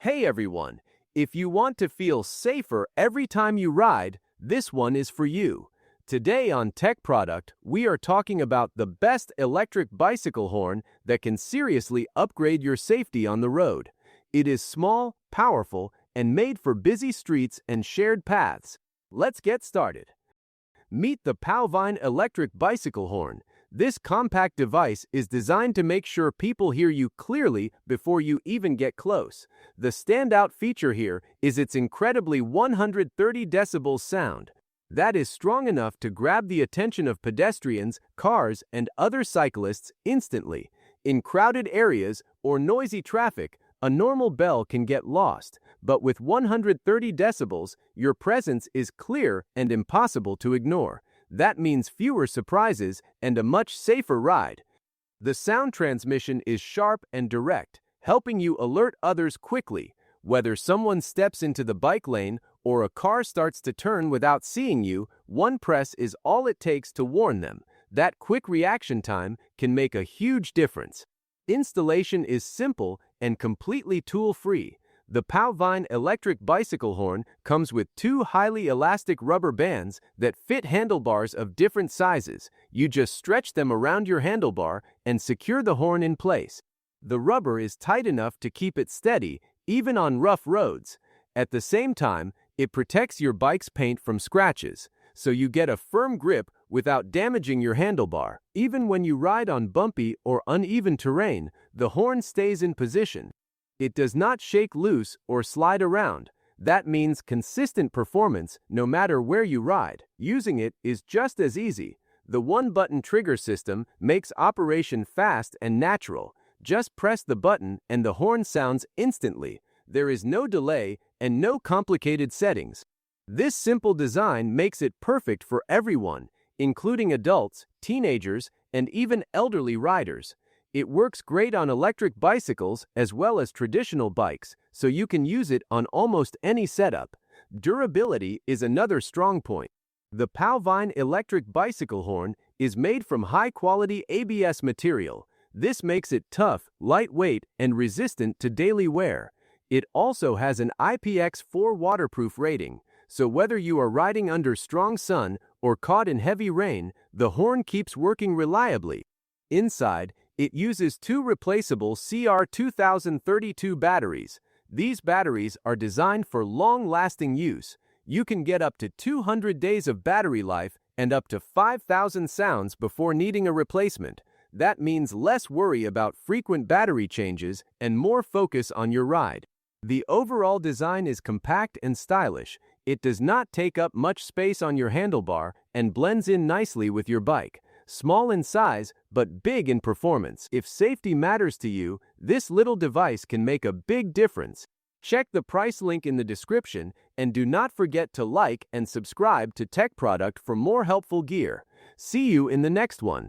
Hey everyone, if you want to feel safer every time you ride, this one is for you. Today on Tech Product, we are talking about the best electric bicycle horn that can seriously upgrade your safety on the road. It is small, powerful, and made for busy streets and shared paths. Let's get started. Meet the Palvine electric bicycle horn. This compact device is designed to make sure people hear you clearly before you even get close. The standout feature here is its incredibly 130 decibels sound. That is strong enough to grab the attention of pedestrians, cars, and other cyclists instantly. In crowded areas or noisy traffic, a normal bell can get lost, but with 130 decibels, your presence is clear and impossible to ignore. That means fewer surprises and a much safer ride. The sound transmission is sharp and direct, helping you alert others quickly. Whether someone steps into the bike lane or a car starts to turn without seeing you, one press is all it takes to warn them. That quick reaction time can make a huge difference. Installation is simple and completely tool-free. The Palvine electric bicycle horn comes with two highly elastic rubber bands that fit handlebars of different sizes. You just stretch them around your handlebar and secure the horn in place. The rubber is tight enough to keep it steady, even on rough roads. At the same time, it protects your bike's paint from scratches, so you get a firm grip without damaging your handlebar. Even when you ride on bumpy or uneven terrain, the horn stays in position. It does not shake loose or slide around. That means consistent performance no matter where you ride. Using it is just as easy. The one-button trigger system makes operation fast and natural. Just press the button and the horn sounds instantly. There is no delay and no complicated settings. This simple design makes it perfect for everyone, including adults, teenagers, and even elderly riders. It works great on electric bicycles as well as traditional bikes, so you can use it on almost any setup. Durability is another strong point. The Palvine electric bicycle horn is made from high-quality ABS material. This makes it tough, lightweight, and resistant to daily wear. It also has an IPX4 waterproof rating, so whether you are riding under strong sun or caught in heavy rain, the horn keeps working reliably. Inside, it uses two replaceable CR2032 batteries. These batteries are designed for long-lasting use. You can get up to 200 days of battery life and up to 5,000 sounds before needing a replacement. That means less worry about frequent battery changes and more focus on your ride. The overall design is compact and stylish. It does not take up much space on your handlebar and blends in nicely with your bike. Small in size, but big in performance. If safety matters to you, this little device can make a big difference. Check the price link in the description and do not forget to like and subscribe to Tech Product for more helpful gear. See you in the next one.